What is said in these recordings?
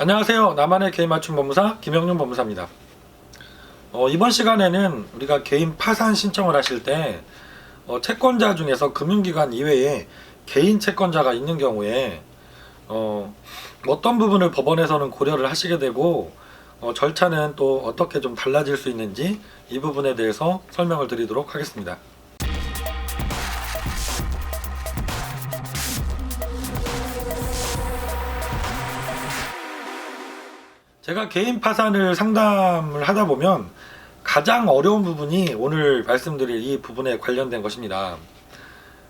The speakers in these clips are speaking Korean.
안녕하세요. 나만의 개인 맞춤 법무사 김영윤 법무사입니다. 이번 시간에는 우리가 개인 파산 신청을 하실 때 채권자 중에서 금융기관 이외에 개인 채권자가 있는 경우에 어떤 부분을 법원에서는 고려를 하시게 되고 절차는 또 어떻게 좀 달라질 수 있는지 이 부분에 대해서 설명을 드리도록 하겠습니다. 제가 개인 파산을 상담을 하다 보면 가장 어려운 부분이 오늘 말씀드릴 이 부분에 관련된 것입니다.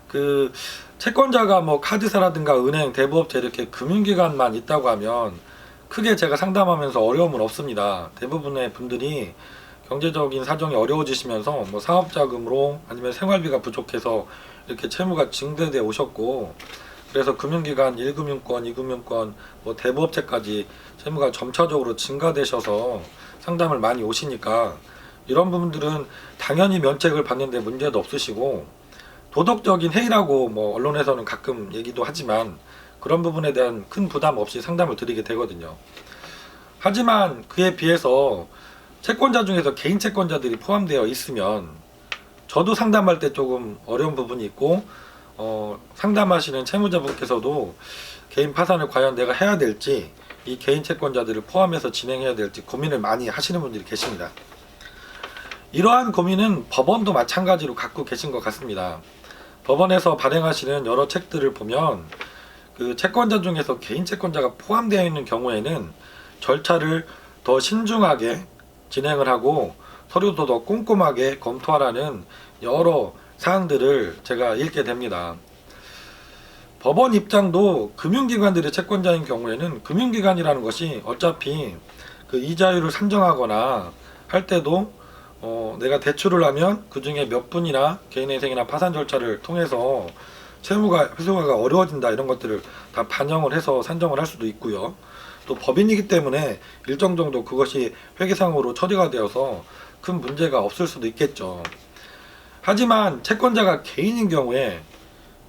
그 채권자가 뭐 카드사라든가 은행, 대부업체 이렇게 금융기관만 있다고 하면 크게 제가 상담하면서 어려움은 없습니다. 대부분의 분들이 경제적인 사정이 어려워지시면서 뭐 사업자금으로 아니면 생활비가 부족해서 이렇게 채무가 증대돼 오셨고, 그래서 금융기관 1금융권, 2금융권, 뭐 대부업체까지 채무가 점차적으로 증가되셔서 상담을 많이 오시니까 이런 부분들은 당연히 면책을 받는데 문제도 없으시고, 도덕적인 해이라고 뭐 언론에서는 가끔 얘기도 하지만 그런 부분에 대한 큰 부담 없이 상담을 드리게 되거든요. 하지만 그에 비해서 채권자 중에서 개인 채권자들이 포함되어 있으면 저도 상담할 때 조금 어려운 부분이 있고, 상담하시는 채무자분께서도 개인 파산을 과연 내가 해야 될지, 이 개인 채권자들을 포함해서 진행해야 될지 고민을 많이 하시는 분들이 계십니다. 이러한 고민은 법원도 마찬가지로 갖고 계신 것 같습니다. 법원에서 발행하시는 여러 책들을 보면 그 채권자 중에서 개인 채권자가 포함되어 있는 경우에는 절차를 더 신중하게 진행을 하고 서류도 더 꼼꼼하게 검토하라는 여러 사항들을 제가 읽게 됩니다. 법원 입장도 금융기관들의 채권자인 경우에는 금융기관이라는 것이 어차피 그 이자율을 산정하거나 할 때도 내가 대출을 하면 그 중에 몇 분이나 개인회생이나 파산 절차를 통해서 채무가 회수가 어려워진다, 이런 것들을 다 반영을 해서 산정을 할 수도 있고요. 또 법인이기 때문에 일정 정도 그것이 회계상으로 처리가 되어서 큰 문제가 없을 수도 있겠죠. 하지만 채권자가 개인인 경우에,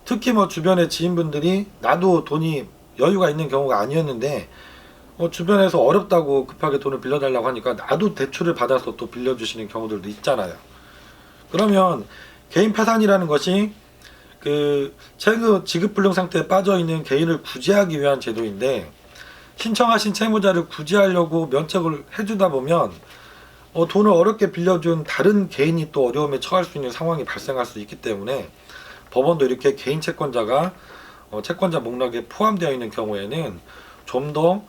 특히 뭐 주변의 지인분들이 나도 돈이 여유가 있는 경우가 아니었는데 주변에서 어렵다고 급하게 돈을 빌려달라고 하니까 나도 대출을 받아서 또 빌려주시는 경우들도 있잖아요. 그러면 개인 파산이라는 것이 그 채무 지급불능 상태에 빠져있는 개인을 구제하기 위한 제도인데, 신청하신 채무자를 구제하려고 면책을 해주다 보면 돈을 어렵게 빌려준 다른 개인이 또 어려움에 처할 수 있는 상황이 발생할 수 있기 때문에 법원도 이렇게 개인 채권자가 채권자 목록에 포함되어 있는 경우에는 좀 더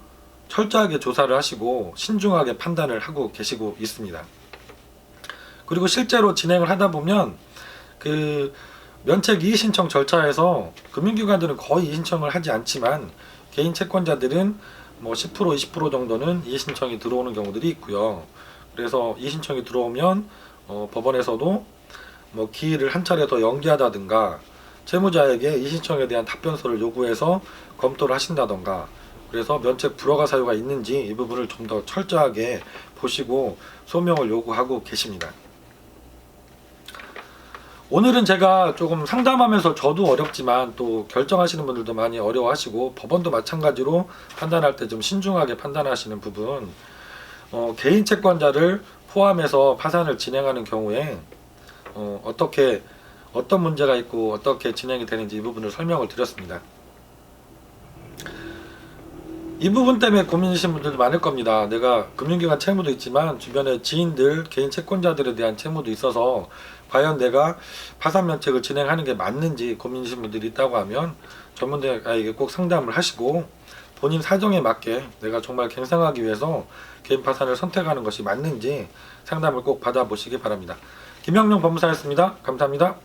철저하게 조사를 하시고 신중하게 판단을 하고 계시고 있습니다. 그리고 실제로 진행을 하다 보면 그 면책 이의 신청 절차에서 금융기관들은 거의 이의 신청을 하지 않지만 개인 채권자들은 뭐 10% 20% 정도는 이의 신청이 들어오는 경우들이 있고요. 그래서 이의 신청이 들어오면 법원에서도 뭐 기일을 한 차례 더 연기하다든가 채무자에게 이의 신청에 대한 답변서를 요구해서 검토를 하신다던가, 그래서 면책 불허가 사유가 있는지 이 부분을 좀 더 철저하게 보시고 소명을 요구하고 계십니다. 오늘은 제가 조금 상담하면서 저도 어렵지만 또 결정하시는 분들도 많이 어려워하시고 법원도 마찬가지로 판단할 때 좀 신중하게 판단하시는 부분, 개인 채권자를 포함해서 파산을 진행하는 경우에 어떤 문제가 있고 어떻게 진행이 되는지 이 부분을 설명을 드렸습니다. 이 부분 때문에 고민이신 분들도 많을 겁니다. 내가 금융기관 채무도 있지만 주변에 지인들, 개인 채권자들에 대한 채무도 있어서 과연 내가 파산 면책을 진행하는 게 맞는지 고민이신 분들이 있다고 하면 전문가에게 꼭 상담을 하시고 본인 사정에 맞게 내가 정말 갱생하기 위해서 개인 파산을 선택하는 것이 맞는지 상담을 꼭 받아보시기 바랍니다. 김영룡 법무사였습니다. 감사합니다.